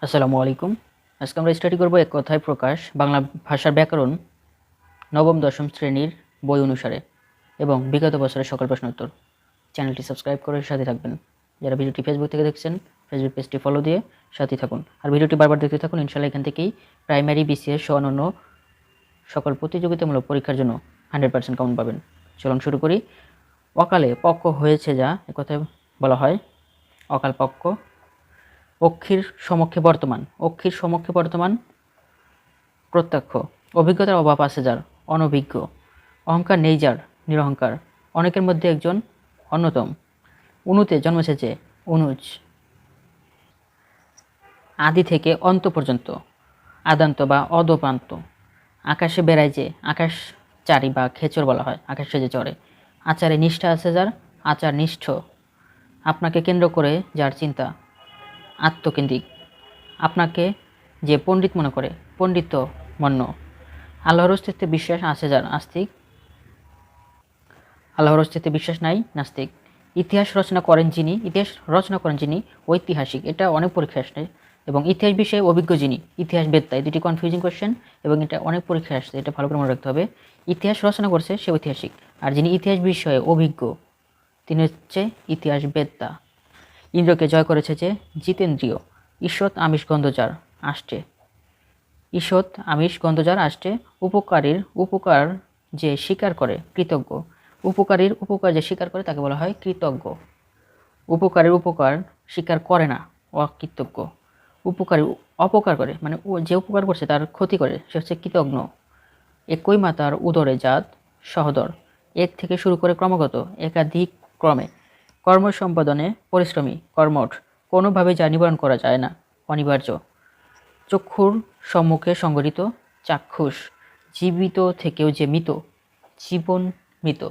আসসালামু আলাইকুম। আজকে আমরা স্টাডি করব এক কথায় প্রকাশ বাংলা ভাষার ব্যাকরণ নবম দশম শ্রেণীর বই অনুসারে এবং বিগত বছরের সকল প্রশ্ন উত্তর। চ্যানেলটি সাবস্ক্রাইব করে সাথে থাকবেন। যারা ভিডিওটি ফেসবুক থেকে দেখছেন ফেসবুক পেজটি ফলো দিয়ে সাথে থাকুন, আর ভিডিওটি বারবার দেখতে থাকুন। ইনশাল্লাহ এখান থেকেই প্রাইমারি বিসিএস সহ অন্যান্য সকল প্রতিযোগিতামূলক পরীক্ষার জন্য 100% কাউন্ট পাবেন। চলুন শুরু করি। অকালে পক্ষ হয়েছে যা একথায় বলা হয় অকাল পক্ষ। অক্ষির সমক্ষে বর্তমান, অক্ষির সমক্ষে বর্তমান প্রত্যক্ষ। অভিজ্ঞতার অভাব আছে যার, অনভিজ্ঞ। অহংকার নেই যার, নিরহংকার। অনেকের মধ্যে একজন, অন্যতম। উনুতে জন্মেছে যে, অনুজ। আদি থেকে অন্ত পর্যন্ত, আদান্ত বা অদপ্রান্ত। আকাশে বেড়ায় যে, আকাশচারী বা খেচর বলা হয়, আকাশে যে চড়ে। আচারে নিষ্ঠা আছে যার, আচার নিষ্ঠ। আপনাকে কেন্দ্র করে যার চিন্তা, আত্মকেন্দ্রিক। আপনাকে যে পণ্ডিত মনে করে, পণ্ডিত মন্য। আল্লাহর অস্তিত্বে বিশ্বাস আছে যার, আস্তিক। আল্লাহর অস্তিত্বে বিশ্বাস নাই, নাস্তিক। ইতিহাস রচনা করেন যিনি ঐতিহাসিক। এটা অনেক পরীক্ষা আসছে। এবং ইতিহাস বিষয়ে অভিজ্ঞ যিনি, ইতিহাস বেত্তা। এই দুটি কনফিউজিং কোয়েশ্চেন এবং এটা অনেক পরীক্ষা আসছে, এটা ভালো করে মনে রাখতে হবে। ইতিহাস রচনা করছে সে ঐতিহাসিক, আর যিনি ইতিহাস বিষয়ে অভিজ্ঞ তিনি হচ্ছে ইতিহাস বেত্তা। ইন্দ্রকে জয় করেছে যে, জিতেন্দ্রীয়। ঈষৎ আমিষ গন্ধ যার, আষ্টে। ঈষৎ আমিষ গন্ধ যার, আষ্টে। উপকারীর উপকার যে স্বীকার করে, কৃতজ্ঞ। উপকারীর উপকার যে স্বীকার করে তাকে বলা হয় কৃতজ্ঞ। উপকারীর উপকার স্বীকার করে না, অকৃতজ্ঞ। উপকারী অপকার করে, মানে ও যে উপকার করছে তার ক্ষতি করে, সে হচ্ছে কৃতজ্ঞ। একই মাতার উদরে জাত, সহদর। এক থেকে শুরু করে ক্রমাগত, একাধিক ক্রমে। কর্ম সম্পাদনে পরিশ্রমী, কর্মঠ। কোনোভাবে যা নিবারণ করা যায় না, অনিবার্য। চক্ষুর সম্মুখে সংগঠিত, চাক্ষুষ। জীবিত থেকেও যে মৃত, জীবন মৃত।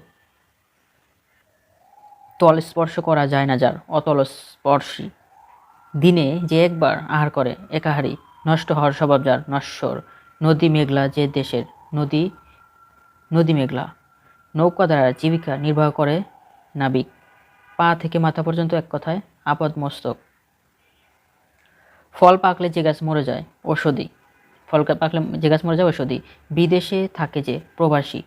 তল স্পর্শ করা যায় না যার, অতল স্পর্শী। দিনে যে একবার আহার করে, একাহারী। নষ্ট হওয়ার স্বভাব যার, নশ্বর। নদী মেঘলা যে দেশের, নদী মেঘলা। নৌকা দ্বারা জীবিকা নির্বাহ করে নাবিক। পা থেকে মাথা পর্যন্ত এক কথায় আপদ মস্তক। ফল পাকলে যে গাছ মরে যায়, ঔষধি। ফল পাকলে যে গাছ মরে যায়, ঔষধি। বিদেশে থাকে যে, প্রবাসী।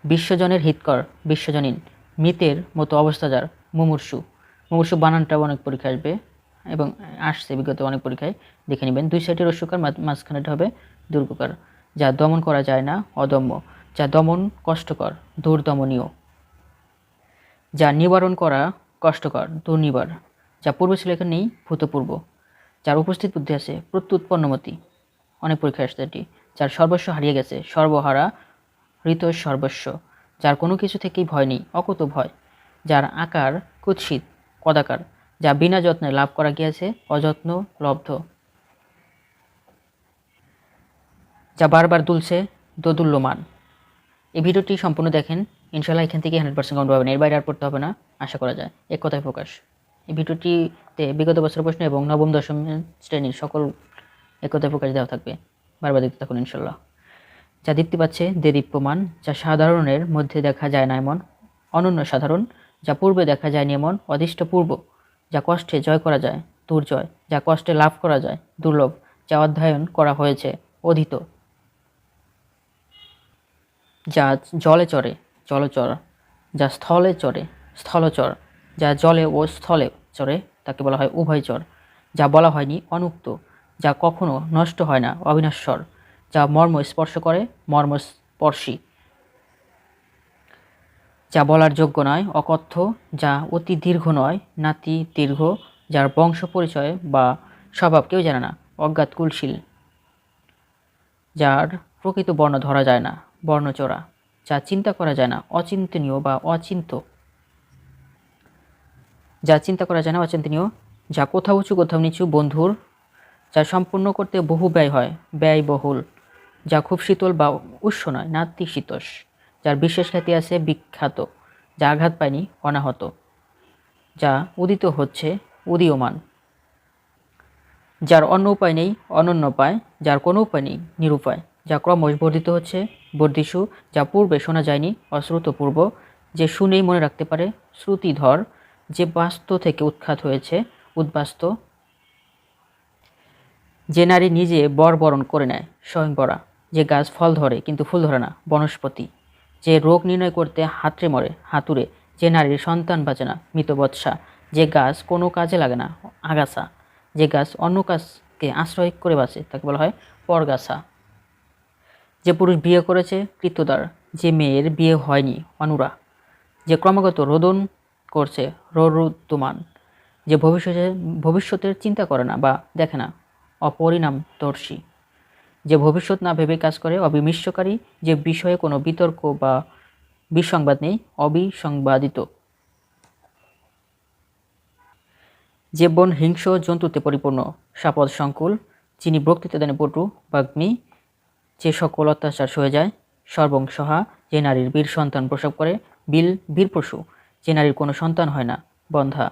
বিশ্বজনের হিতকর, বিশ্বজনীন। মৃতের মতো অবস্থা যার, মুমূর্ষু। মুমূর্ষু বানানটাও অনেক পরীক্ষা আসবে এবং আসছে বিগত অনেক পরীক্ষায়, দেখে নেবেন। দুই সাইডের রস্যকার, মাঝখানেটা হবে দুর্গকার। যা দমন করা যায় না, অদম্য। যা দমন কষ্টকর, দুর্দমনীয়। যা নিবারণ করা কষ্টকর, দুর্নিবার। যা পূর্ব ছিল এখন নেই, ভূতপূর্ব। যার উপস্থিত বুদ্ধি আছে, প্রত্যুৎপন্নমতি। অনেক পরীক্ষা আসছে এটি। যার সর্বস্ব হারিয়ে গেছে, সর্বহারা, হৃত সর্বস্ব। যার কোনো কিছু থেকেই ভয় নেই, অকুত ভয়। যার আকার কুৎসিত, কদাকার। যা বিনা যত্নে লাভ করা গিয়েছে, অযত্ন লব্ধ। যা বারবার দুলছে, দোদুল্যমান। এই ভিডিওটি সম্পূর্ণ দেখেন, ইনশাল্লাহ এখান থেকে 100% কাউন্ট পাবেন। এর বাইরে আর পড়তে হবে না, আশা করা যায়। এক কথায় প্রকাশ। এই ভিডিওটিতে বিগত বছরের প্রশ্ন এবং নবম দশম শ্রেণীর সকল এক কথায় প্রকাশ দেওয়া থাকবে, বারবার দেখতে থাকুন ইনশাল্লাহ। যা দীপ্তি পাচ্ছে, দেদীপ্যমান। যা সাধারণের মধ্যে দেখা যায় না এমন, অনন্য সাধারণ। যা পূর্বে দেখা যায়নি এমন, অদৃষ্ট পূর্ব। যা কষ্টে জয় করা যায়, দুর্জয়। যা কষ্টে লাভ করা যায়, দুর্লভ। যা অধ্যয়ন করা হয়েছে, অধীত। যা জলে চড়ে, জলচর। যা স্থলে চড়ে, স্থলচর। যা জলে ও স্থলে চড়ে তাকে বলা হয় উভয়চর। যা বলা হয়নি, অনুক্ত। যা কখনো নষ্ট হয় না, অবিনশ্বর। যা মর্ম স্পর্শ করে, মর্মস্পর্শী। যা বলার যোগ্য নয়, অকথ্য। যা অতি দীর্ঘ নয়, নাতি দীর্ঘ। যার বংশ পরিচয় বা স্বভাব কেউ জানে না, অজ্ঞাত কুলশীল। যার প্রকৃত বর্ণ ধরা যায় না, বর্ণচোরা। যা চিন্তা করা যায় না, অচিন্তনীয় বা অচিন্ত। যা চিন্তা করা যায় না, অচিন্তনীয়। যা কোথাও উঁচু কোথাও নিচু, বন্ধুর। যা সম্পূর্ণ করতে বহু ব্যয় হয়, ব্যয়বহুল। যা খুব শীতল বা উষ্ণ নয়, নাতিশীতোষ। যার বিশেষ খ্যাতি আছে, বিখ্যাত। যা আঘাত পায়নি, অনাহত। যা উদিত হচ্ছে, উদীয়মান। যার অন্য উপায় নেই, অনন্য পায়। যার কোনো উপায় নেই, নিরুপায়। যা ক্রমশ বর্ধিত হচ্ছে, বর্ধিষ্ণু। যা পূর্বে শোনা যায়নি, অশ্রুতপূর্ব। যে শুনেই মনে রাখতে পারে, শ্রুতিধর। যে বাস্তু থেকে উৎখাত হয়েছে, উদ্বাস্তু। যে নারী নিজে বর বরণ করে নেয়, স্বয়ংবরা। যে গাছ ফল ধরে কিন্তু ফুল ধরে না, বনস্পতি। যে রোগ নির্ণয় করতে হাতড়ে মরে, হাতুড়ে। যে নারীর সন্তান বাঁচে না, মৃতবৎসা। যে গাছ কোনো কাজে লাগে না, আগাছা। যে গাছ অন্য গাছকে আশ্রয় করে বাঁচে তাকে বলা হয় পরগাছা। যে পুরুষ বিয়ে করেছে, কৃত্যদার। যে মেয়ের বিয়ে হয়নি, অনুরা। যে ক্রমাগত রোদন করছে, রোরুদ্যমান। যে ভবিষ্যতের চিন্তা করে না বা দেখে না, অপরিণামদর্শী। যে ভবিষ্যৎ না ভেবে কাজ করে, অবিমিশ্রকারী। যে বিষয়ে কোনো বিতর্ক বা বিসংবাদ নেই, অবিসংবাদিত। যে বন হিংস্র জন্তুতে পরিপূর্ণ, সাপদ সংকুল। যিনি বক্তৃতা দেনে পটু, বাগ্মী। যে সকল অত্যাচার সয়ে যায়, সর্বংসহা। যে নারীর বীর সন্তান প্রসব করে, বীর পশু। যে নারীর কোনো সন্তান হয় না, বন্ধা।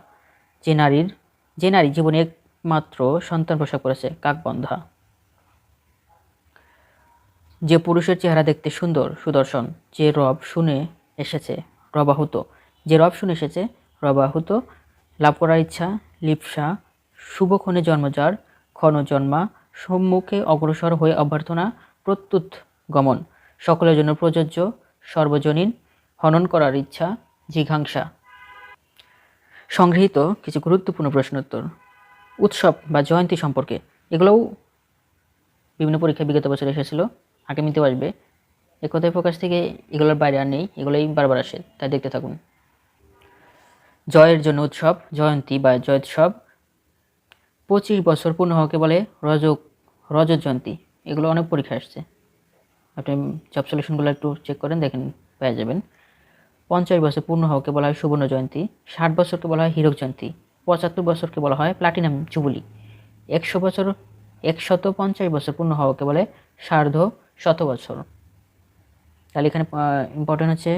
যে নারী জীবনে একমাত্র সন্তান প্রসব করেছে, কাকবন্ধা। যে পুরুষের চেহারা দেখতে সুন্দর, সুদর্শন। যে রব শুনে এসেছে, রবাহুত। যে রব শুনে এসেছে, রবাহুত। লাভ করার ইচ্ছা, লিপ্সা। শুভক্ষণে জন্মজার, ক্ষণ জন্মা। সম্মুখে অগ্রসর হয়ে অভ্যর্থনা, প্রত্যুত গমন। সকলের জন্য প্রযোজ্য, সর্বজনীন। হনন করার ইচ্ছা, জিঘাংসা। সংগৃহীত কিছু গুরুত্বপূর্ণ প্রশ্নোত্তর। উৎসব বা জয়ন্তী সম্পর্কে, এগুলোও বিভিন্ন পরীক্ষায় বিগত বছর এসেছিল, আগামীতেও আসবে। এই কথায় প্রকাশ থেকে এগুলোর বাইরে আর নেই, এগুলোই বারবার আসে, তাই দেখতে থাকুন। জয়ের জন্য উৎসব, জয়ন্তী বা জয়োৎসব। 25 বছর পূর্ণ হওয়াকে বলে রজত জয়ন্তী। এগুলো অনেক পরীক্ষা আসছে, আপনি জব সলিউশনগুলো একটু চেক করেন, দেখেন পেয়ে যাবেন। 50 বছর পূর্ণ হওয়াকে বলা হয় সুবর্ণ জয়ন্তী। 60 বছরকে বলা হয় হীরক জয়ন্তী। 75 বছরকে বলা হয় প্লাটিনাম জুবলি। 150 বছর পূর্ণ হওয়াকে বলে সার্ধ শত বছর। তাহলে এখানে ইম্পর্টেন্ট হচ্ছে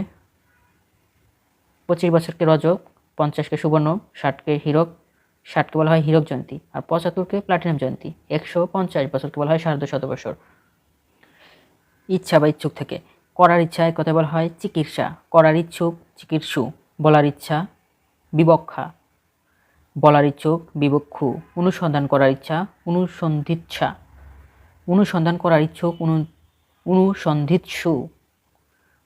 25 বছরকে রজক, 50কে সুবর্ণ, 60কে হীরক, 60কে বলা হয় হীরক জয়ন্তী, আর 75কে প্লাটিনাম জয়ন্তী। 150 বছরকে বলা হয় সার্ধ শত বছর। ইচ্ছা বা ইচ্ছুক থেকে, করার ইচ্ছা এক কথায় বলা হয় চিকিৎসা। করার ইচ্ছুক, চিকিৎসু। বলার ইচ্ছা, বিবক্ষা। বলার ইচ্ছুক, বিবক্ষু। অনুসন্ধান করার ইচ্ছা, অনুসন্ধিৎসা। অনুসন্ধান করার ইচ্ছুক, অনুসন্ধিৎসু।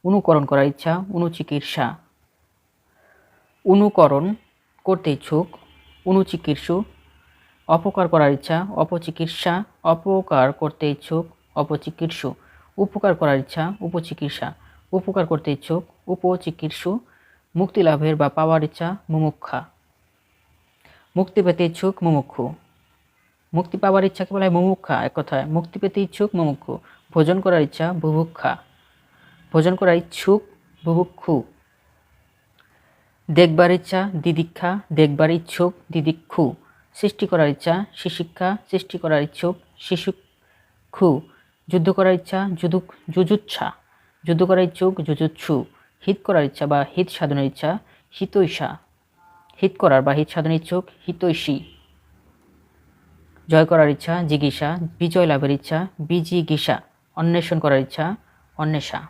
অনুকরণ করার ইচ্ছা, অনুচিকিৎসা। অনুকরণ করতে ইচ্ছুক, অনুচিকিৎসু। অপকার করার ইচ্ছা, অপচিকিৎসা। অপকার করতে ইচ্ছুক, অপচিকিৎসু। উপকার করার ইচ্ছা, উপচিকিৎসা। উপকার করতে ইচ্ছুক, উপচিকিৎসু। মুক্তি লাভের বা পাওয়ার ইচ্ছা, মুমুক্ষা। মুক্তি পেতে ইচ্ছুক, মুমুক্ষু। মুক্তি পাওয়ার ইচ্ছাকে বলা হয় মুমুক্ষা, এক কথায় মুক্তি পেতে ইচ্ছুক, মুমুক্ষু। ভোজন করার ইচ্ছা, বুভুক্ষা। ভোজন করার ইচ্ছুক, বুভুক্ষু। দেখবার ইচ্ছা, দিদিক্ষা। দেখবার ইচ্ছুক, দিদিক্ষু। সৃষ্টি করার ইচ্ছা, শিশিক্ষা। সৃষ্টি করার ইচ্ছুক, শিশুক্ষু। যুদ্ধ করার ইচ্ছা, যুজুৎসা। যুদ্ধ করার ইচ্ছুক, যুজুৎসু। হিত করার ইচ্ছা বা হিত সাধনের ইচ্ছা, হিতৈষা। হিত করার বা হিত সাধনের ইচ্ছুক, হিতৈষী। জয় করার ইচ্ছা, জিগীষা। বিজয় লাভের ইচ্ছা, বিজিগীষা। অন্বেষণ করার ইচ্ছা, অন্বেষা।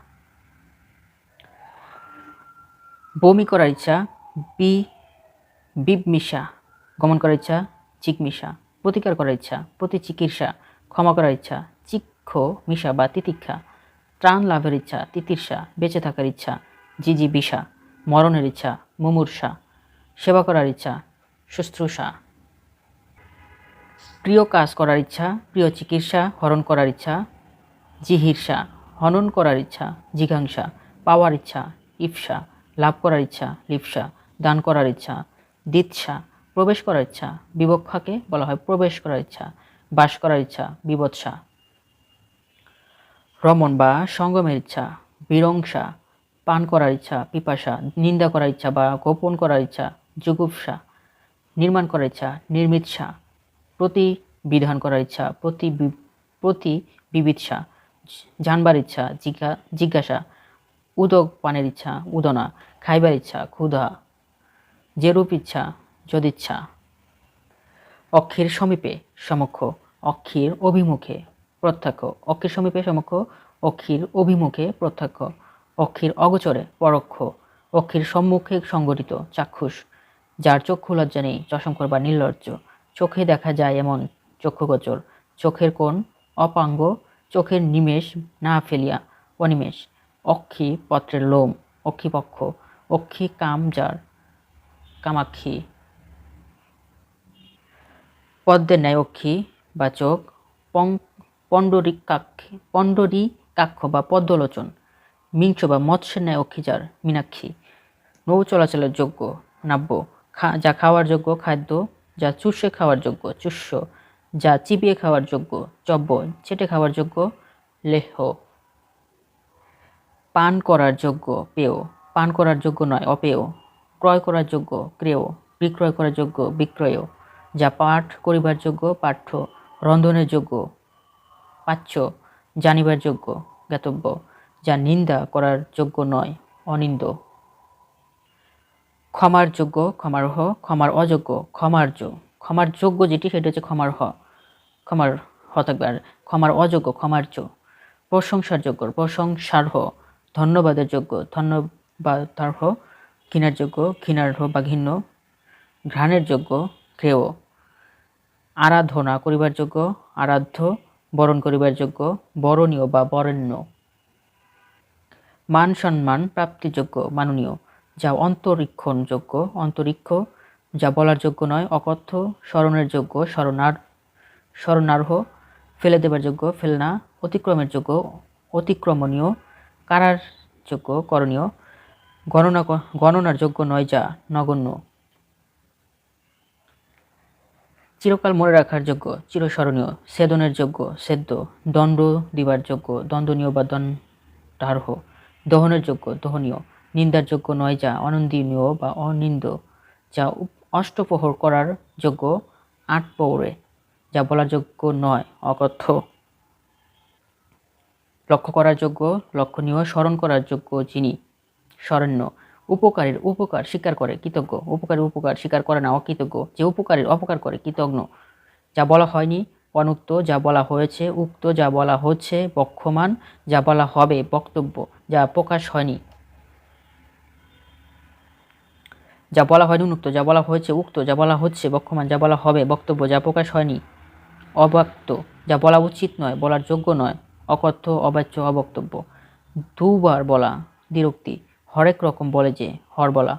বমি করার ইচ্ছা, বিবমিষা। গমন করার ইচ্ছা, চিকমিষা। প্রতিকার করার ইচ্ছা, প্রতিচিকিৎসা। ক্ষমা করার ইচ্ছা, চিক্ষমিষা বা তিতিক্ষা। ত্রাণ লাভের ইচ্ছা, তিতির্ষা। বেঁচে থাকার ইচ্ছা, জিজিবিষা। মরণের ইচ্ছা, মুমূর্ষা। সেবা করার ইচ্ছা, শুশ্রূষা। প্রিয় কাজ করার ইচ্ছা, প্রিয় চিকিৎসা। হরণ করার ইচ্ছা, জিহীর্ষা। হনন করার ইচ্ছা, জিঘাংসা। পাওয়ার ইচ্ছা, ইপ্সা। লাভ করার ইচ্ছা, লিপ্সা। দান করার ইচ্ছা, দিৎসা। প্রবেশ করার ইচ্ছা, বিবক্ষাকে বলা হয় প্রবেশ করার ইচ্ছা। বাস করার ইচ্ছা, বিবৎসা। রমণ বা সঙ্গমের ইচ্ছা, বিরংসা। পান করার ইচ্ছা, পিপাসা। নিন্দা করার ইচ্ছা বা গোপন করার ইচ্ছা, জুগুপ্সা। নির্মাণ করার ইচ্ছা, নির্মিৎসা। প্রতিবিধান করার ইচ্ছা, প্রতিবিবিৎসা। জানবার ইচ্ছা, জিজ্ঞাসা। উদক পানের ইচ্ছা, উদনা। খাইবার ইচ্ছা, ক্ষুধা। যেরূপ ইচ্ছা, যদিচ্ছা। অক্ষের সমীপে, সমক্ষ। অক্ষের অভিমুখে, প্রত্যক্ষ। অক্ষের সমীপে, সমক্ষ। অক্ষের অভিমুখে, প্রত্যক্ষ। অক্ষের অগোচরে, পরোক্ষ। অক্ষের সম্মুখে সংগঠিত, চাক্ষুষ। যার চক্ষু লজ্জা নেই, চশমখোর বা নির্লজ্জ। চোখে দেখা যায় এমন চক্ষুগোচর। চোখের কোণ, অপাঙ্গ, চোখের নিমেষ না ফেলিয়া অনিমেষ, অক্ষি পত্রের লোম, অক্ষিপক্ষ, অক্ষি কাম যার, কামাক্ষী, পদ্মের ন্যায় অক্ষি বা চোখ, পণ্ডরীকাক্ষ বা পদ্মলোচন, মিংস বা মৎস্যের ন্যায় অক্ষি যার, মীনাক্ষী, নৌ চলাচলের যোগ্য, নাব্য, যা খাওয়ার যোগ্য, খাদ্য, যা চুষে খাওয়ার যোগ্য, চুষ্য, যা চিবিয়ে খাওয়ার যোগ্য, চব্য, চেটে খাওয়ার যোগ্য, লেহ্য, পান করার যোগ্য, পেয়, পান করার যোগ্য নয়, অপেয়, ক্রয় করার যোগ্য, ক্রেয়, বিক্রয় করার যোগ্য, বিক্রয়, যা পাঠ করিবার যোগ্য, পাঠ্য, রন্ধনের যোগ্য, পাচ্য, জানিবার যোগ্য, জ্ঞাতব্য, যা নিন্দা করার যোগ্য নয়, অনিন্দ, ক্ষমার যোগ্য, ক্ষমার্হ, ক্ষমার অযোগ্য, ক্ষমার্য, ক্ষমার যোগ্য যেটি সেটা হচ্ছে ক্ষমার থাকবে, আর ক্ষমার অযোগ্য ক্ষমার্য, প্রশংসার যোগ্য প্রশংসার্হ, ধন্যবাদের যোগ্য ধন্যবাদার্হ, ঘৃণার যোগ্য ঘৃণার্হ বা ঘৃণ্য, ঘ্রাণের যোগ্য শ্রেয়, আরাধনা করিবার যোগ্য আরাধ্য, বরণ করিবার যোগ্য বরণীয় বা বরেণ্য, মান সম্মান প্রাপ্তিযোগ্য মাননীয়, যা অন্তরীক্ষণ যোগ্য অন্তরীক্ষ, যা বলার যোগ্য নয়, অকথ্য, স্মরণের যোগ্য স্মরণার্হ, ফেলে দেবার যোগ্য ফেলনা, অতিক্রমের যোগ্য অতিক্রমণীয়, কারার যোগ্য করণীয়, গণনার যোগ্য নয়, যা নগণ্য, চিরকাল মনে রাখার যোগ্য চিরস্মরণীয়, ছেদনের যোগ্য ছেদ্য, দণ্ড দিবার যোগ্য দণ্ডনীয় বা দণ্ডার্হ, দহনের যোগ্য দহনীয়, নিন্দার যোগ্য নয়, যা অনন্দনীয় বা অনিন্দ, যা অষ্টপ্রহর করার যোগ্য আটপৌরে, যা বলার যোগ্য নয়, অকথ্য, লক্ষ্য করার যোগ্য লক্ষণীয়, স্মরণ করার যোগ্য যিনি, স্মরণ্য, উপকারীর উপকার স্বীকার করে কৃতজ্ঞ, উপকারীর উপকার স্বীকার করে না, অকৃতজ্ঞ, যে উপকারীর অপকার করে কৃতজ্ঞ, যা বলা হয়নি অনুক্ত, যা বলা হয়েছে উক্ত, যা বলা হচ্ছে বক্ষমান, যা বলা হবে বক্তব্য, যা প্রকাশ হয়নি, যা বলা হয়নি উন্মুক্ত, যা বলা হয়েছে উক্ত, যা বলা হচ্ছে বক্ষমান, যা বলা হবে বক্তব্য, যা প্রকাশ হয়নি, অব্যক্ত, যা বলা উচিত নয়, বলার যোগ্য নয়, অকথ্য, অবাচ্য, অবক্তব্য, দুবার বলা দ্বিরুক্তি, হরেক রকম বলে যে, হর বলা,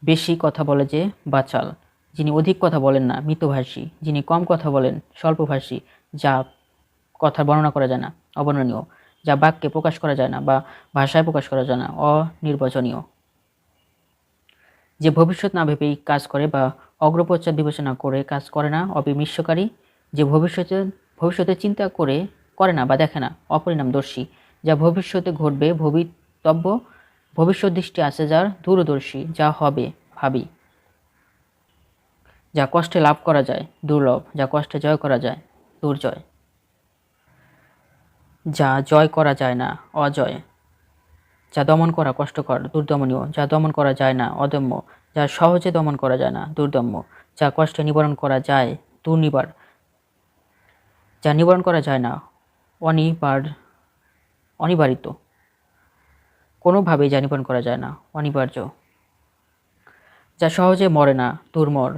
বেশি কথা বলে যে, বাচাল, যিনি অধিক কথা বলেন না, মিতভাষী, যিনি কম কথা বলেন, স্বল্পভাষী, যা কথার বর্ণনা করা যায় না, অবর্ণনীয়, যা বাক্যে প্রকাশ করা যায় না বা ভাষায় প্রকাশ করা যায় না, অনির্বচনীয়, যে ভবিষ্যৎ না ভেবেই কাজ করে বা অগ্রপশ্চাৎ বিবেচনা করে কাজ করে না, অবিমৃষ্যকারী, যে ভবিষ্যতে চিন্তা করে না বা দেখে না, অপরিণামদর্শী, যা ভবিষ্যতে ঘটবে ভবিতব্য, ভবিষ্যৎ দৃষ্টি আছে যার, দূরদর্শী, যা হবে ভাবি, যা কষ্টে লাভ করা যায় দুর্লভ, যা কষ্টে জয় করা যায় দুর্জয়, যা জয় করা যায় না অজয়, যা দমন করা কষ্টকর দুর্দমনীয়, যা দমন করা যায় না অদম্য, যা সহজে দমন করা যায় না দুর্দম্য, যা কষ্টে নিবারণ করা যায় দুর্নিবার, যা নিবারণ করা যায় না অনিবারিত, কোনোভাবেই যা নিবারণ করা যায় না অনিবার্য, যা সহজে মরে না দুর্মর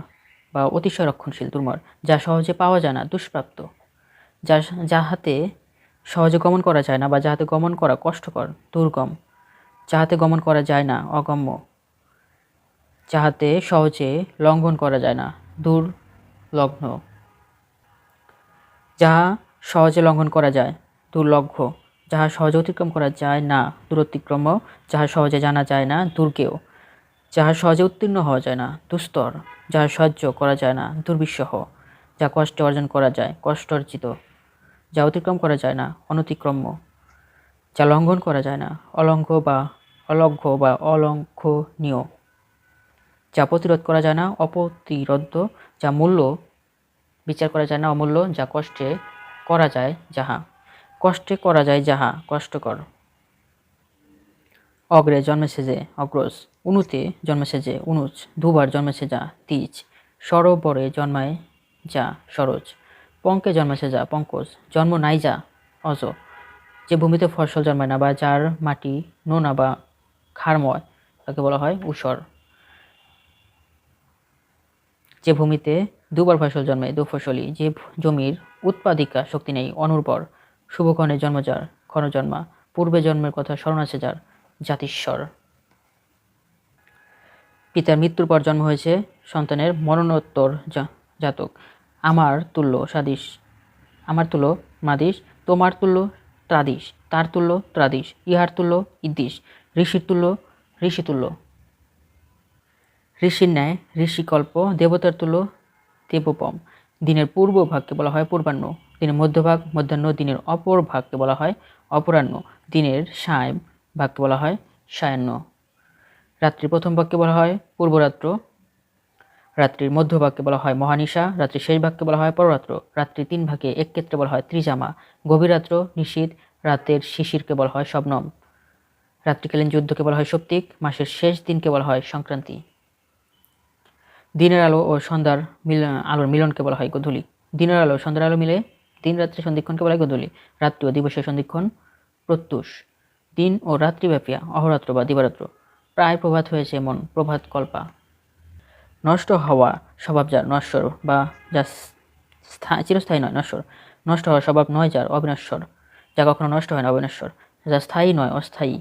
বা অতিশয় রক্ষণশীল দুর্মর, যা সহজে পাওয়া যায় না দুষ্প্রাপ্য, যাহাতে সহজে গমন করা যায় না বা যাহাতে গমন করা কষ্টকর দুর্গম, যাহাতে গমন করা যায় না অগম্য, যাহাতে সহজে লঙ্ঘন করা যায় না দুর্লগ্ন, যাহা সহজে লঙ্ঘন করা যায় দুর্লভ্য, যাহা সহজে অতিক্রম করা যায় না দুরতিক্রম, যাহা সহজে জানা যায় না দুর্গেয়, যাহা সহজে উত্তীর্ণ হওয়া যায় না দুস্তর, যাহা সহ্য করা যায় না দুর্বিষহ, যা কষ্টে অর্জন করা যায় কষ্টার্জিত, যা অতিক্রম করা যায় না অনতিক্রম্য, যা লঙ্ঘন করা যায় না অলঙ্ঘ্য বা অলঙ্ঘনীয়, যা প্রতিরোধ করা যায় না অপ্রতিরোধ্য, যা মূল্য বিচার করা যায় না অমূল্য, যা কষ্টে করা যায় যাহা কষ্টকর, অগ্রে জন্মেছে যে অগ্রজ, উনুতে জন্মেছে যে অনুজ, দুবার জন্মেছে যা তীজ, সরোবরে জন্মায় যা সরোজ, পঙ্কে জন্মেছে যা পঙ্কজ, জন্ম নাই যা অজ, যে ভূমিতে ফসল জন্মায় না বা যার মাটি নোনা বা ক্ষারময় তাকে বলা হয় ঊষর, যে ভূমিতে দুবার ফসল জন্মে দুফসলি, যে জমির উৎপাদিকা শক্তি নেই, অনুর্বর, শুভক্ষণে জন্ম যার, ক্ষণ জন্মা, পূর্বে জন্মের কথা স্মরণ আছে যার, জাতিস্বর। পিতার মৃত্যুর পর জন্ম হয়েছে সন্তানের মরণোত্তর জাতক। আমার তুল্য সাদিস, আমার তুল্য মাদিস, তোমার তুল্য ত্রাদিস, তার তুল্য ত্রাদিস, ইহার তুল্য ইদ্দিস, ঋষির তুল্য ঋষিতুল্য, ঋষির ন্যায় ঋষিকল্প, দেবতার তুল্য দেবোপম। দিনের পূর্ব ভাগকে বলা হয় পূর্বাহ্ন, দিনের মধ্যভাগ মধ্যাহ্ন, দিনের অপর ভাগকে বলা হয় অপরাহ্ন, দিনের সায় ভাগকে বলা হয় সায়াহ্ন। রাত্রির প্রথম ভাগকে বলা হয় পূর্বরাত্র, রাত্রির মধ্যভাগকে বলা হয় মহানিশা, রাত্রির শেষ ভাগকে বলা হয় পররাত্র, রাত্রির 3 ভাগে এক ক্ষেত্রে বলা হয় ত্রিজামা, গভীর রাত্র নিশীথ, রাতের শিশিরকে বলা হয় শবনম, রাত্রিকালীন যুদ্ধকে বলা হয় সৌপ্তিক, মাসের শেষ দিনকে বলা হয় সংক্রান্তি। দিনের আলো ও সন্ধ্যার আলোর মিলনকে বলা হয় গোধূলি, দিনের আলো সন্ধ্যার আলো মিলে দিন রাত্রি সন্ধিক্ষণকে বলা হয় গোধূলি, রাত্রি ও দিবসের সন্ধিক্ষণ প্রত্যুষ, দিন ও রাত্রিব্যাপী অহরাত্র বা দিবারাত্র। প্রায় প্রভাত হয়েছে এমন প্রভাত কল্পা। নষ্ট হওয়া স্বভাব যার নশ্বর, বা যা চিরস্থায়ী নয় নশ্বর, নষ্ট হওয়ার স্বভাব নয় যার অবিনশ্বর, যা কখনো নষ্ট হয় না অবিনশ্বর, যা স্থায়ী নয় অস্থায়ী,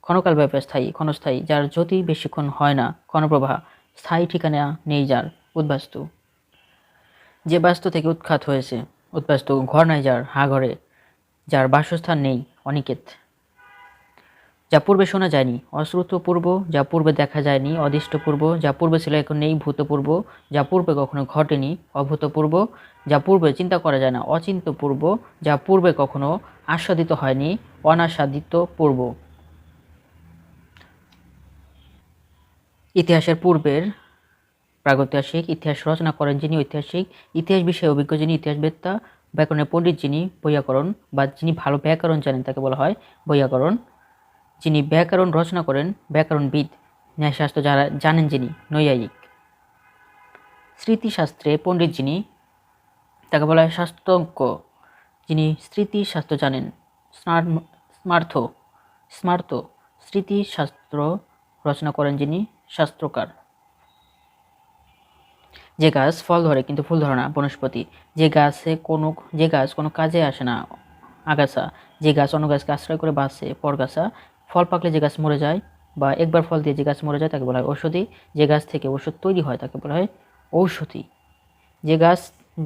ক্ষণকাল ব্যাপী স্থায়ী ক্ষণস্থায়ী, যার জ্যোতি বেশিক্ষণ হয় না ক্ষণপ্রভা, স্থায়ী ঠিকানা নেই যার উদ্বাস্তু, যে বাস্তু থেকে উৎখাত হয়েছে উদ্বাস্তু, ঘর নাই যার হা ঘরে, যার বাসস্থান নেই অনিকেত, যা পূর্বে শোনা যায়নি অশ্রুত পূর্ব, যা পূর্বে দেখা যায়নি অদৃষ্ট পূর্ব, যা পূর্বে ছিল এখন নেই ভূতপূর্ব, যা পূর্বে কখনো ঘটেনি অভূতপূর্ব, যা পূর্বে চিন্তা করা যায় না অচিন্ত পূর্ব, যা পূর্বে কখনো আস্বাদিত হয়নি অনাস্বাদিত পূর্ব। ইতিহাসের পূর্বের প্রাগৈতিহাসিক, ইতিহাস রচনা করেন যিনি ঐতিহাসিক, ইতিহাস বিষয়ে অভিজ্ঞ যিনি ইতিহাসবেত্তা, ব্যাকরণের পণ্ডিত যিনি বৈয়াকরণ, বা যিনি ভালো ব্যাকরণ জানেন তাকে বলা হয় বৈয়াকরণ, যিনি ব্যাকরণ রচনা করেন ব্যাকরণবিদ, ন্যায়শাস্ত্র যারা জানেন যিনি নৈয়ায়িক, স্মৃতিশাস্ত্রে পণ্ডিত যিনি তাকে বলা হয় শাস্ত্রজ্ঞ, যিনি স্মৃতিশাস্ত্র জানেন স্মার্থ স্মার্ত, স্মৃতিশাস্ত্র রচনা করেন যিনি শাস্ত্রকার। যে গাছ ফল ধরে কিন্তু ফুল ধরে না বনস্পতি, যে গাছ কোনো কাজে আসে না আগাছা, যে গাছ অন্য গাছকে আশ্রয় করে বাঁচে পরগাছা, ফল পাকলে যে গাছ মরে যায় বা একবার ফল দিয়ে যে গাছ মরে যায় তাকে বলা হয় ঔষধি, যে গাছ থেকে ওষুধ তৈরি হয় তাকে বলা হয় ঔষধি,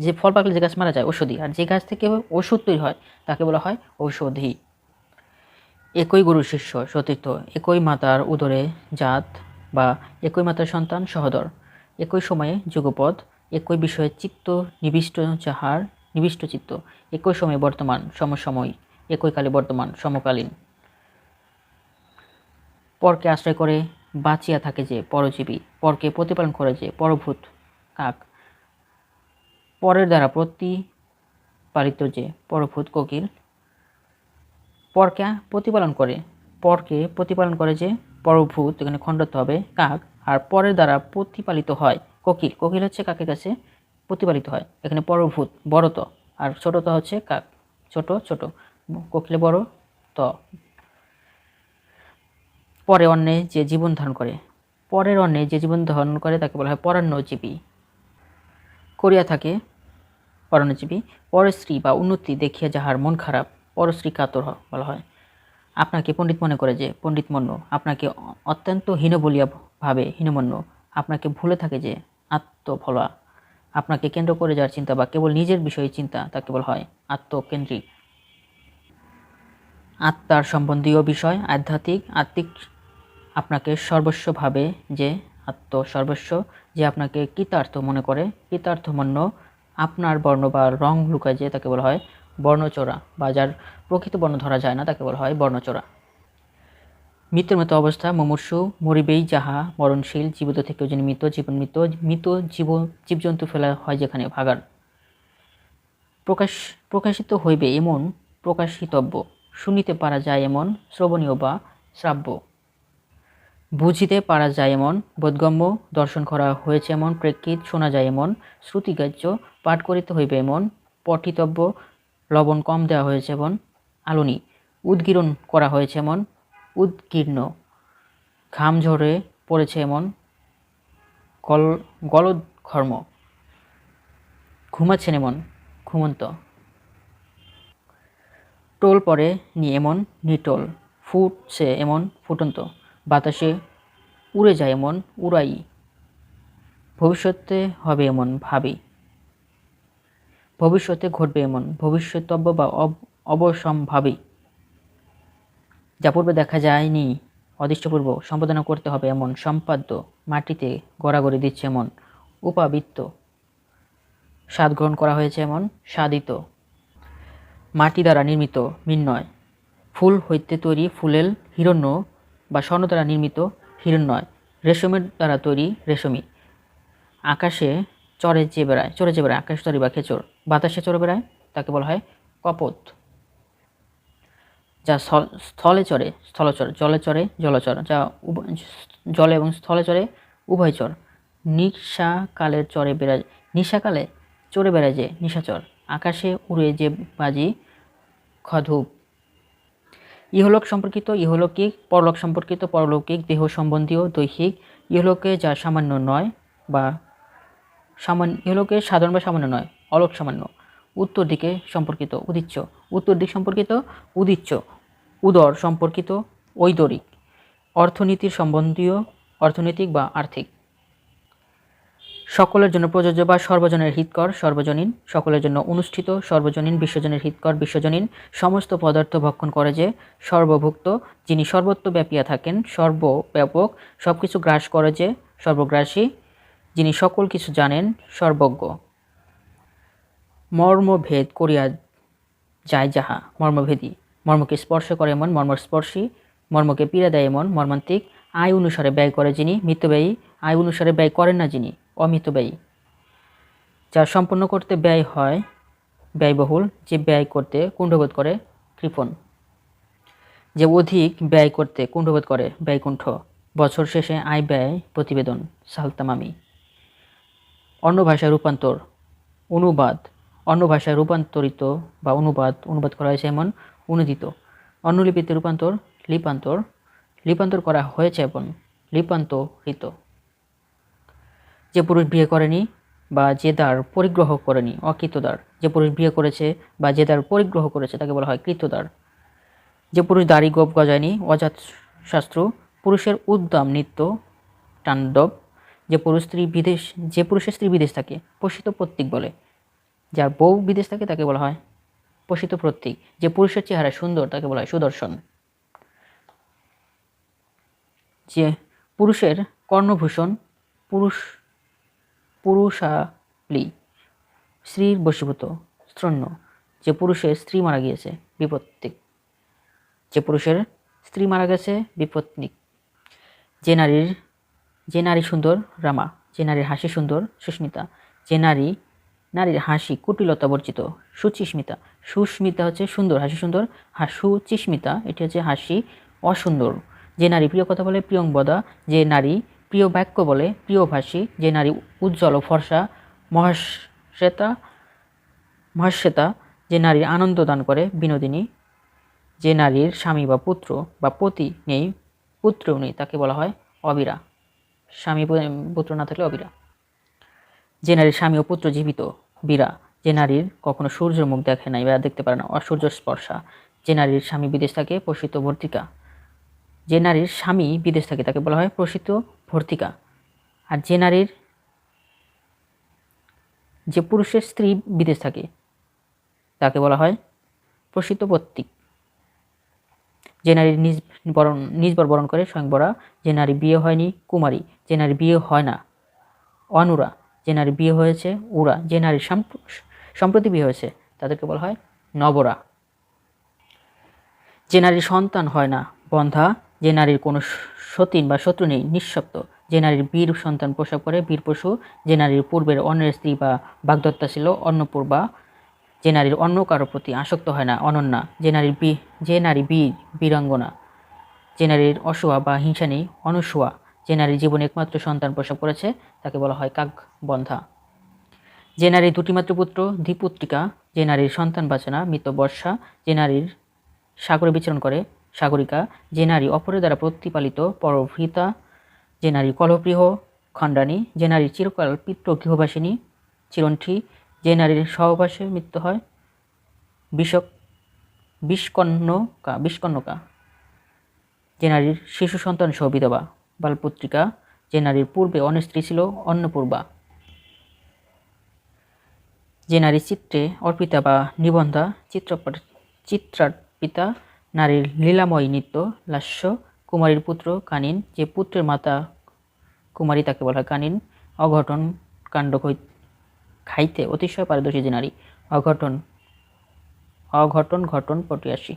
যে ফল পাকলে যে গাছ মারা যায় ঔষধি, আর যে গাছ থেকে ওষুধ তৈরি হয় তাকে বলা হয় ঔষধি। একই গুরু শিষ্য সতীর্থ, একই মাতার উদরে জাত বা একই মাতার সন্তান সহোদর, একই সময়ে যুগপদ, একই বিষয়ে চিত্ত নিবিষ্ট চিত্ত, একই সময়ে বর্তমান সমসময়, একই কালে বর্তমান সমকালীন। পরকে আশ্রয় করে বাঁচিয়া থাকে যে পরজীবী, পরকে প্রতিপালন করে যে পরভূত কাক, পরের দ্বারা প্রতিপালিত যে পরভূত কোকিল, পরকে প্রতিপালন করে যে পরভূত, এখানে খণ্ডত্ব হবে কাক, আর পরের দ্বারা প্রতিপালিত হয় কোকিল, কোকিল হচ্ছে কাকের কাছে প্রতিপালিত হয়, এখানে পরভূত বড় ত, আর ছোট ত হচ্ছে কাক, ছোট কোকিলে বড় ত। পরের অন্নে যে জীবন ধারণ করে তাকে বলা হয় পরান্নজীবী, করিয়া থাকে পরান্নজীবী। পরশ্রী বা উন্নতি দেখিয়া যাহার মন খারাপ পরশ্রী কাতর বলা হয়। আপনাকে পণ্ডিত মনে করে যে পণ্ডিতমন্য, আপনাকে অত্যন্ত হীন বলিয়া ভাবে হীনমন্য, আপনাকে ভুলে থাকে যে আত্মভোলা, আপনাকে কেন্দ্র করে যার চিন্তা বা কেবল নিজের বিষয়ে চিন্তা তাকে বলা হয় আত্মকেন্দ্রিক। আত্মার সম্বন্ধীয় বিষয় আত্মিক আপনাকে সর্বস্ব ভাবে যে আত্মসর্বস্ব, যে আপনাকে কৃতার্থ মনে করে কৃতার্থমন্য, আপনার বর্ণ বা রং লুকায় যে তাকে বলা হয় বর্ণচোরা, বা যার প্রকৃত বর্ণ ধরা যায় না তাকে বলা হয় বর্ণচোরা। মৃত্যুর মতো অবস্থা মুমূর্ষু, মরিবেই যাহা মরণশীল, জীবিত থেকেও যিনি মৃত জীবজন্তু ফেলা হয় যেখানে ভাগার। প্রকাশিত হইবে এমন প্রকাশিতব্য, শুনিতে পারা যায় এমন শ্রবণীয় বা শ্রাব্য, বুঝিতে পারা যায় এমন বোধগম্য, দর্শন করা হয়েছে এমন প্রেক্ষিত, শোনা যায় এমন শ্রুতিগ্রাহ্য, পাঠ করিতে হইবে এমন পঠিতব্য, লবণ কম দেওয়া হয়েছে এমন আলুনি, উদ্গীরণ করা হয়েছে এমন উদ্গীর্ণ, ঘাম ঝরে পড়েছে এমন গলদঘর্ম। ঘুমাচ্ছেন এমন, ঘুমন্ত। টোল পরে নি এমন, নিটোল। ফুটছে এমন, ফুটন্ত। বাতাসে উড়ে যায় এমন, উড়াই। ভবিষ্যতে হবে এমন, ভাবি। ভবিষ্যতে ঘটবে এমন, ভবিষ্যতব্য বা অবশ্যম্ভাবী। যা পূর্বে দেখা যায়নি, অদৃষ্টপূর্ব। সম্পাদনা করতে হবে এমন, সম্পাদ্য। মাটিতে গড়াগড়ি দিচ্ছে এমন, উপাবৃত্ত। স্বাদ গ্রহণ করা হয়েছে এমন, স্বাদিত। মাটি দ্বারা নির্মিত, মৃন্ময়। ফুল হইতে তৈরি, ফুলেল। হিরণ্য বা স্বর্ণ দ্বারা নির্মিত, হিরণ্ময়। রেশমের দ্বারা তৈরি, রেশমি। আকাশে চড়ে যে বেড়ায়, আকাশ চড়ে বা খেচর। বাতাসে চড়ে বেড়ায়, তাকে বলা হয় কপোত। যা স্থলে চড়ে, স্থলচর। জলে চড়ে, জলচর। যা জলে এবং স্থলে চড়ে, উভয়চর। নিশাকালে চড়ে বেড়ায়, নিশাকালে চড়ে বেড়ায় যে, নিশাচর। আকাশে উড়ে যে বাজি, খধূপ। ইহলোক সম্পর্কিত, ইহলৌকিক। পরলোক সম্পর্কিত, পরলৌকিক। দেহ সম্বন্ধীয়, দৈহিক। ইহলোকে যা সামান্য নয় বা ইহলোকে সাধারণ বা সামান্য নয়, অলোক সামান্য। উত্তর দিকে সম্পর্কিত, উদিচ্য। উত্তর দিক সম্পর্কিত, উদিচ্য। উদর সম্পর্কিত, ঐদরিক। অর্থনীতির সম্বন্ধীয়, অর্থনৈতিক বা আর্থিক। সকলের জন্য প্রযোজ্য বা সর্বজনের হিতকর, সর্বজনীন। সকলের জন্য অনুষ্ঠিত, সর্বজনীন। বিশ্বজনের হিতকর, বিশ্বজনীন। সমস্ত পদার্থ ভক্ষণ করে যে, সর্বভুক্ত। যিনি সর্বত্র ব্যাপিয়া থাকেন, সর্বব্যাপক। সব কিছু গ্রাস করে যে, সর্বগ্রাসী। যিনি সকল কিছু জানেন, সর্বজ্ঞ। মর্মভেদ করিয়া যায় যাহা, মর্মভেদী। মর্মকে স্পর্শ করে এমন, মর্মস্পর্শী। মর্মকে পীড়া দেয় এমন, মর্মান্তিক। আয় অনুসারে ব্যয় করে যিনি, মিতব্যয়ী। আয় অনুসারে ব্যয় করেন না যিনি, অমিতব্যয়ী। যা সম্পন্ন করতে ব্যয় হয়, ব্যয়বহুল। যে ব্যয় করতে কুণ্ঠবোধ করে, কৃপণ। যে অধিক ব্যয় করতে কুণ্ঠবোধ করে, ব্যয়কুণ্ঠ। বছর শেষে আয় ব্যয় প্রতিবেদন, সালতামামি। অন্য ভাষায় রূপান্তর, অনুবাদ। অন্য ভাষায় রূপান্তরিত বা অনুবাদ করা হয়েছে এমন, অনুদিত। অন্যলিপিতে রূপান্তর, লিপান্তর। লিপান্তর করা হয়েছে এমন, লিপান্তরিত। যে পুরুষ বিয়ে করেনি বা যে দ্বার পরিগ্রহ করেনি, অকৃতদ্বার। যে পুরুষ বিয়ে করেছে বা যে দ্বার পরিগ্রহ করেছে, তাকে বলা হয় কৃতদ্বার। যে পুরুষ দাড়ি গোপ গজায়নি, অজাতশাস্ত্রু। পুরুষের উদ্দাম নৃত্য, তাণ্ডব। যে পুরুষের স্ত্রী বিদেশ থাকে, পোষিত প্রতীক বলে। যার বউ বিদেশ থাকে, তাকে বলা হয় পোষিত প্রতীক। যে পুরুষের চেহারা সুন্দর, তাকে বলা হয় সুদর্শন। যে পুরুষের কর্ণভূষণ, পুরুষালি। স্ত্রীর বশীভূত, স্তন্য। যে পুরুষের স্ত্রী মারা গিয়েছে, বিপত্তিক। যে পুরুষের স্ত্রী মারা গেছে, বিপত্নিক। যে নারী সুন্দর, রামা। যে নারীর হাসি সুন্দর, সুস্মিতা। যে নারীর হাসি কুটিলতা বর্জিত, সুচিস্মিতা। সুস্মিতা হচ্ছে সুন্দর, হাসি সুন্দর। সুচিস্মিতা এটি হচ্ছে হাসি অসুন্দর। যে নারী প্রিয় কথা বলে, প্রিয়ংবদা। যে নারী প্রিয় বাক্য বলে, প্রিয়ভাষী। যে নারী উজ্জ্বল ও ফর্সা, মহাশ্বেতা। যে নারীর আনন্দ দান করে, বিনোদিনী। যে নারীর স্বামী বা পুত্র বা পতি নেই, পুত্রও নেই, তাকে বলা হয় অবিরা। স্বামী পুত্র না থাকলে অবিরা। যে নারীর স্বামী ও পুত্র জীবিত, বীরা। যে নারীর কখনো সূর্যের মুখ দেখে নাই বা দেখতে পারে না, অসূর্য স্পর্শা। যে নারীর স্বামী বিদেশ থাকে, প্রসিত ভর্তিকা। যে নারীর স্বামী বিদেশ থাকে, তাকে বলা হয় প্রসিত ভর্তিকা। আর যে পুরুষের স্ত্রী বিদেশ থাকে, তাকে বলা হয় প্রসিত পত্তিক। যে নারীর নিজবর বরণ করে, স্বয়ংবরা। যে নারী বিয়ে হয়নি, কুমারী। যে নারী বিয়ে হয় না, অনুরা। যে নারী বিয়ে হয়েছে, উরা। যে নারীর সম্প্রতি বিয়ে হয়েছে, তাদেরকে বলা হয় নবরা। যে নারীর সন্তান হয় না, বন্ধা। যে নারীর কোনো সতীন বা শত্রু নেই, নিঃশব্দ। যে নারীর বীর সন্তান প্রসব করে, বীর পশু। যে নারীর পূর্বের অন্যের স্ত্রী বা বাগদত্তা ছিল, অন্নপূর্বা। যে নারীর অন্য কারোর প্রতি আসক্ত হয় না, অনন্যা। যে নারী বীরাঙ্গনা। যে নারীর অসুয়া বা হিংসা নেই, অনুসুয়া। যে নারী জীবনে একমাত্র সন্তান প্রসব করেছে, তাকে বলা হয় কাকবন্ধা। যে নারীর দুটি মাত্র পুত্র, দ্বিপুত্রিকা। যে নারীর সন্তান বাঁচে না, মৃত বর্ষা। যে নারীর সাগরে বিচরণ করে, সাগরিকা। যে নারী অপরের দ্বারা প্রতিপালিত, পরভৃতা। যে নারী কলহপ্রিয়, খণ্ডানী। যে নারী চিরকাল পিতৃ গৃহবাসিনী, চিরণ্ঠী। যে নারীর সহবাসে মৃত্যু হয় বিষকন্যকা। যে নারীর শিশু সন্তান সহ বিধবা বালপুত্রিকা। যে নারীর পূর্বে অনেক স্ত্রী ছিল অন্নপূর্বা। যে নারী চিত্রে অর্পিতা বা নিবন্ধা চিত্রার্পিতা। নারীর লীলাময় নৃত্য লাস্য। কুমারীর পুত্র কানীন। যে পুত্রের মাতা কুমারী তাকে বলা হয় কানীন। অঘটন কাণ্ড খাইতে অতিশয় পারদর্শী যে নারী ঘটন পটিয়াসী।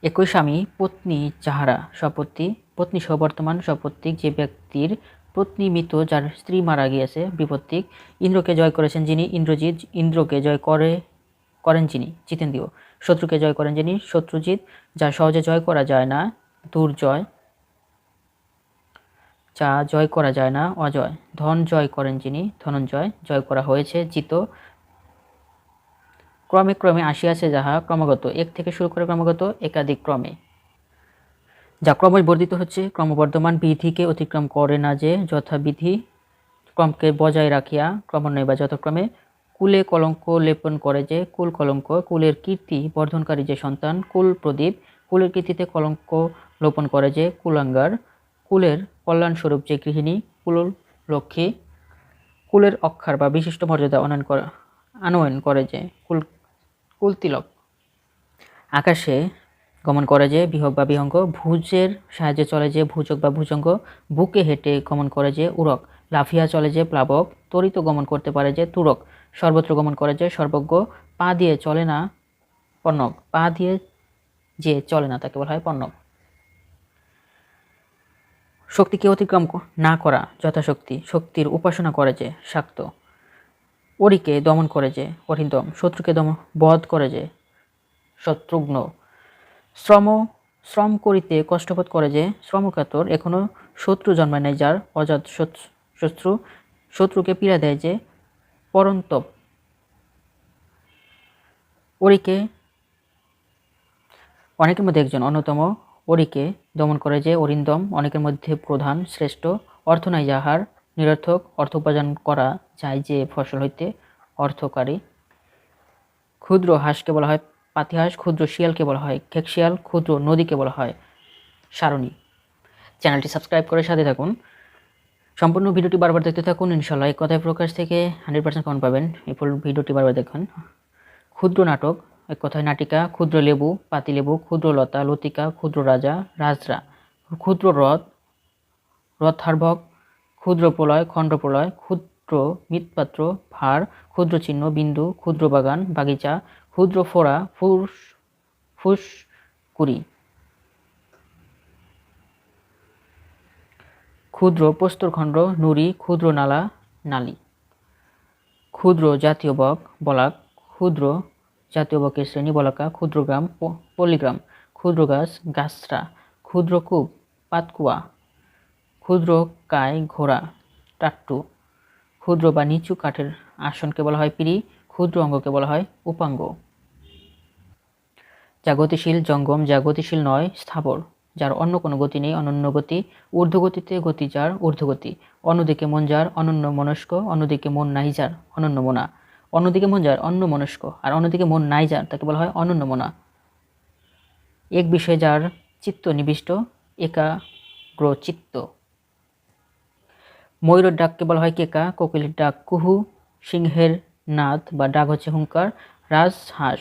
একই স্বামী পত্নী যাহারা সপত্নী পত্নী সবর্তমান সপত্তিক। যে ব্যক্তির পত্নী মৃত যার স্ত্রী মারা গিয়েছে বিপত্তিক। ইন্দ্রকে জয় করেছেন যিনি ইন্দ্রজিৎ। ইন্দ্রকে জয় করেন যিনি জিতেন্দ্রীয়। শত্রুকে জয় করেন যিনি শত্রুজিৎ। যা সহজে জয় করা যায় না দুর্জয়। যা জয় করা যায় না অজয়। ধন জয় করেন যিনি ধনঞ্জয়। জয় করা হয়েছে জিত। ক্রমে ক্রমে আসিয়াছে যাহা ক্রমাগত। এক থেকে শুরু করে ক্রমাগত একাধিক ক্রমে। যা ক্রমশ বর্ধিত হচ্ছে ক্রমবর্ধমান। বিধিকে অতিক্রম করে না যে যথাবিধি। ক্রমকে বজায় রাখিয়া ক্রমান্বয়ে বা যথাক্রমে। কুলে কলঙ্ক লেপন করে যে কুল কলঙ্ক। কুলের কীর্তি বর্ধনকারী যে সন্তান কুল প্রদীপ। কুলের কীর্তিতে কলঙ্ক লোপন করে যে কুলাঙ্গার। কুলের কল্যাণস্বরূপ যে গৃহিণী কুল লক্ষ্মী। কুলের অক্ষর বা বিশিষ্ট মর্যাদা আনয়ন করে যে কুলতিলক। আকাশে গমন করে যে বিহগ বা বিহঙ্গ। ভুজের সাহায্যে চলে যে ভুজক বা ভুজঙ্গ। বুকে হেঁটে গমন করে যে উড়ক। লাফিয়া চলে যে প্লাবক। ত্বরিত গমন করতে পারে যে তুরক। সর্বত্র গমন করে যে সর্বজ্ঞ। পা দিয়ে চলে না পণ্যক। পা দিয়ে যে চলে না তাকে বলা হয় পণ্যক। শক্তিকে অতিক্রম না করা যথাশক্তি। শক্তির উপাসনা করে যে শাক্ত। অরিকে দমন করে যে অরিন্দম। শত্রুকে বধ করে যে শত্রুঘ্ন। শ্রম করিতে কষ্টবোধ করে যে শ্রমকাতর। এখনো শত্রু জন্মায় নাই যার অজাত শত্রু। শত্রুকে পীড়া দেয় যে পরন্তপ। অরিকে অনেকের মধ্যে একজন অন্যতম। অরিকে দমন করে যে অরিন্দম। অনেকের মধ্যে প্রধান শ্রেষ্ঠ। অর্থ নাই যাহার নিরর্থক। অর্থ উপার্জন করা যায় যে ফসল হইতে অর্থকারী। ক্ষুদ্র হাঁসকে বলা হয় পাতিহাঁস। ক্ষুদ্র শিয়ালকে বলা হয় খেকশিয়াল। ক্ষুদ্র নদীকে বলা হয় সারণী। চ্যানেলটি সাবস্ক্রাইব করে সাথে থাকুন। সম্পূর্ণ ভিডিওটি বারবার দেখতে থাকুন। ইনশাল্লাহ এক কথায় প্রকাশ থেকে 100% কমন পাবেন। এই ফুল ভিডিওটি বারবার দেখুন। ক্ষুদ্র নাটক এক কথায় নাটিকা। ক্ষুদ্র লেবু পাতিলেবু। ক্ষুদ্র লতা লতিকা। ক্ষুদ্র রাজা রাজরা। ক্ষুদ্র রথার্ভক। ক্ষুদ্র প্রলয় খণ্ডপ্রলয়। ক্ষুদ্র মৃৎপাত্র ভার। ক্ষুদ্র চিহ্ন বিন্দু। ক্ষুদ্র বাগান বাগিচা। ক্ষুদ্র ফোড়া ফুসকুড়ি। ক্ষুদ্র প্রস্তরখণ্ড নুড়ি। ক্ষুদ্র নালা নালী। ক্ষুদ্র জাতীয় বক বলাক। ক্ষুদ্র জাতীয় বকের শ্রেণী বলাকা। ক্ষুদ্র গ্রাম পল্লীগ্রাম। ক্ষুদ্র গাছ গাছরা। ক্ষুদ্র কূপ পাতকুয়া। ক্ষুদ্র কায় ঘোড়া টাট্টু। ক্ষুদ্র বা নিচু কাঠের আসনকে বলা হয় পিঁড়ি। ক্ষুদ্র অঙ্গকে বলা হয় উপাঙ্গ। যা গতিশীল জঙ্গম। যা গতিশীল নয় স্থাবর। যার অন্য কোনো গতি নেই অনন্য গতি। ঊর্ধ্বগতিতে গতি যার ঊর্ধ্বগতি। অন্যদিকে মন যার অনন্য মনস্ক। অন্যদিকে মন নাই যার অনন্য মনা। অন্যদিকে মন যার অন্য মনস্ক আর অন্যদিকে মন নাই যার তাকে বলা হয় অনন্য মনা। এক বিষয়ে যার চিত্ত নিবিষ্ট একাগ্রচিত্ত। ময়ূরের ডাককে বলা হয় কেকা। কোকিলের ডাক কুহু। সিংহের নাদ বা ডাক হচ্ছে হুঙ্কার। রাজহাঁস।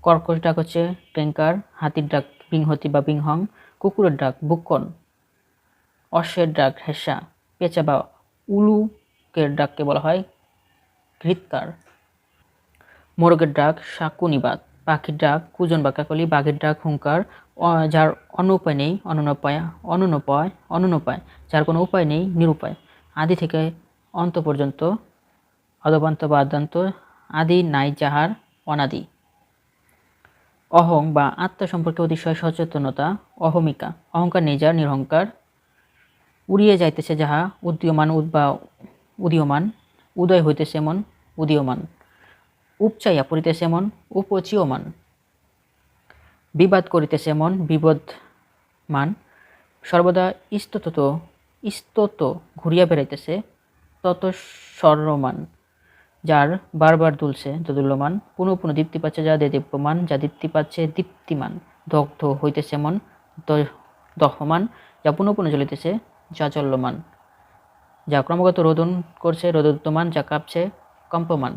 কর্কশ ডাক হচ্ছে ক্যাঙ্কার। হাতির ডাক বিংহতি বা বিংহং। কুকুরের ডাক বুক্কন। অশ্বের ডাক হেসা। পেঁচা বা উলুকের ডাককে বলা হয় ঘৃৎকার। মোরগের ডাক শাকুনিবাত। পাখির ডাক কুজন বা কাকলি। বাঘের ডাক হুঙ্কার। যার অন্য উপায় নেই অনুপায়। যার কোনো উপায় নেই নিরুপায়। আদি থেকে অন্ত পর্যন্ত অদবান্ত বা আদ্যান্ত। আদি নাই যাহার অনাদি। অহং বা আত্মা সম্পর্কে অতিশয় সচেতনতা অহমিকা। অহংকার নেই যার নিরহংকার। উড়িয়ে যাইতেছে যাহা উদীয়মান বা উদীয়মান। উদয় হইতেছে মন উদীয়মান। উপচাইয়া পড়িতেছে মন উপচীয়মান। বিবাদ করিতেছে মন বিবদমান। সর্বদা ইস্তত ঘুরিয়া বেড়াইতেছে তত সর্বমান, যার বারবার দুলছে দোদুল্যমান, পুনঃ পুনঃ দীপ্তি পাচ্ছে যা দেদীপ্যমান, যা দীপ্তি পাচ্ছে দীপ্তিমান, দগ্ধ হইতেছে মন দহমান, যা পুনঃ পুনঃ জ্বলিতেছে যা চল্যমান, যা ক্রমাগত রোদন করছে রোদোদ্যমান, যা কাঁপছে কম্পমান।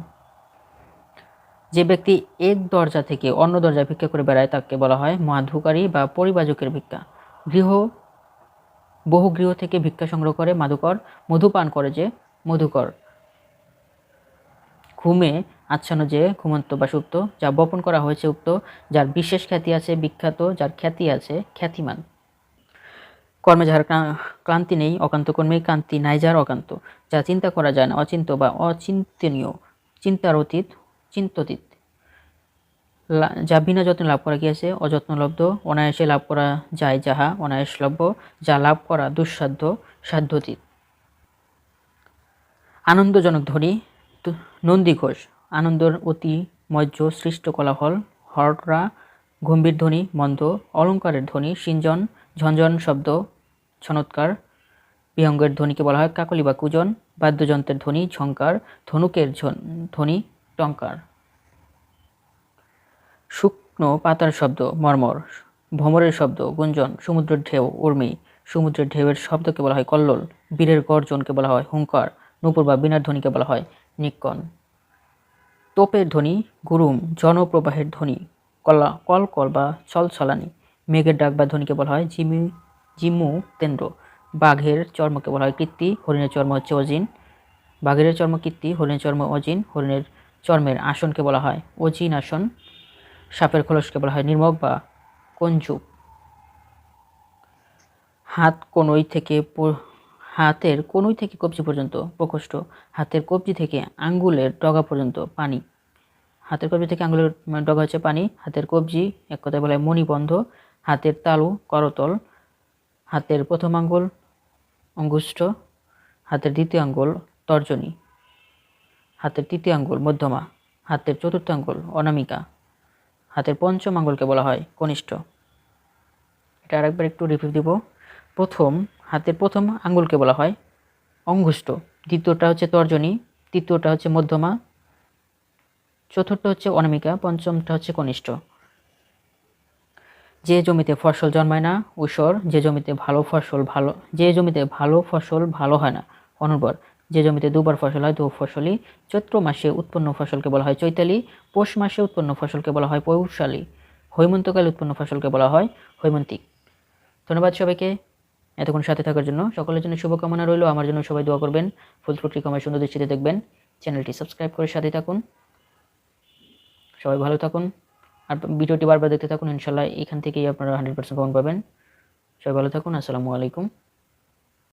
যে ব্যক্তি এক দরজা থেকে অন্য দরজায় ভিক্ষা করে বেড়ায় তাকে বলা হয় মাধুকারী বা পরিবাজকের ভিক্ষা। বহু গৃহ থেকে ভিক্ষা সংগ্রহ করে মাধুকর, মধুপান করে যে মধুকর। ঘুমে আচ্ছন্ন যে ঘুমন্ত বা সুপ্ত, যা বপন করা হয়েছে উক্ত, যার বিশেষ খ্যাতি আছে বিখ্যাত, যার খ্যাতি আছে খ্যাতিমান। কর্মে যাহার ক্লান্তি নেই অকান্ত কর্মে কান্তি নাই যার অকান্ত, যা চিন্তা করা যায় না অচিন্ত বা অচিন্তনীয়, চিন্তার অতীত চিন্ততীত, যা বিনা যত্নে লাভ করা গিয়েছে অযত্নলব্ধ, অনায়াসে লাভ করা যায় যাহা অনায়াসলভ্য, যা লাভ করা দুঃসাধ্য সাধ্যতীত। আনন্দজনক ধ্বনি নন্দী ঘোষ, আনন্দর অতি মজ্জ সৃষ্ট কোলাহল, হররা গম্ভীর ধ্বনি মন্দ, অলঙ্কারের ধ্বনি সিঞ্জন, ঝনঝন শব্দ ছনৎকার, বিহঙ্গের ধ্বনিকে বলা হয় কাকলি বা কুজন, বাদ্যযন্ত্রের ধ্বনি ঝঙ্কার, ধনুকের ধ্বনি টঙ্কার। শুকনো পাতার শব্দ মর্মর, ভ্রমরের শব্দ গুঞ্জন, সমুদ্রের ঢেউ উর্মি, সমুদ্রের ঢেউয়ের শব্দকে বলা হয় কল্লোল, বীরের গর্জনকে বলা হয় হুঙ্কার, নূপুর বা বীণার ধ্বনিকে বলা হয় নিক্কণ। তোপের ধ্বনি গুরুম, জনপ্রবাহের ধ্বনি কলকল বা ছলছলানি, মেঘের ডাক বা ধ্বনিকে বলা হয় জিমু তেন্দ্র, বাঘের চর্মকে বলা হয় কীর্তি, হরিণের চর্ম হচ্ছে অজিন, বাঘের চর্ম কীর্তি, হরিণের চর্ম অজিন, হরিণের চর্মের আসনকে বলা হয় অজিন আসন, সাপের খোলসকে বলা হয় নির্মক বা কঞ্জুক। হাতের কনুই থেকে কবজি পর্যন্ত প্রকোষ্ঠ, হাতের কবজি থেকে আঙ্গুলের ডগা পর্যন্ত পানি, হাতের কবজি থেকে আঙ্গুলের ডগা হচ্ছে পানি, হাতের কবজি এক কথায় বলা হয় মণিবন্ধ, হাতের তালু করতল, হাতের প্রথম আঙ্গুল অঙ্গুষ্ঠ, হাতের দ্বিতীয় আঙ্গুল তর্জনী, হাতের তৃতীয় আঙ্গুল মধ্যমা, হাতের চতুর্থ আঙ্গুল অনামিকা, হাতের পঞ্চম আঙ্গুলকে বলা হয় কনিষ্ঠ। এটা আরেকবার একটু রিভিউ দিব। হাতের প্রথম আঙ্গুলকে বলা হয় অঙ্গুষ্ঠ, দ্বিতীয়টা হচ্ছে তর্জনী, তৃতীয়টা হচ্ছে মধ্যমা, চতুর্থ হচ্ছে অনামিকা, পঞ্চমটা হচ্ছে কনিষ্ঠ। যে জমিতে ফসল জন্মায় না ঊষর, যে জমিতে ভালো ফসল ভালো হয় না অনুর্বর, যে জমিতে দুবার ফসল হয় দু ফসলি, চৈত্র মাসে উৎপন্ন ফসলকে বলা হয় চৈতালি, পৌষ মাসে উৎপন্ন ফসলকে বলা হয় পৌষালি, হৈমন্তকালে উৎপন্ন ফসলকে বলা হয় হৈমন্তিক। ধন্যবাদ সবাইকে এতক্ষণ সাথে থাকার জন্য। সকলের জন্য শুভকামনা রইল, আমার জন্য সবাই দোয়া করবেন, ফুল ত্রুটি কমায় সুন্দর দৃষ্টিতে দেখবেন, চ্যানেলটি সাবস্ক্রাইব করে সাথে থাকুন। সবাই ভালো থাকুন আর ভিডিওটি বারবার দেখতে থাকুন, ইনশাল্লাহ এখান থেকেই আপনারা 100% কমন পাবেন। সবাই ভালো থাকুন, আসসালামু আলাইকুম।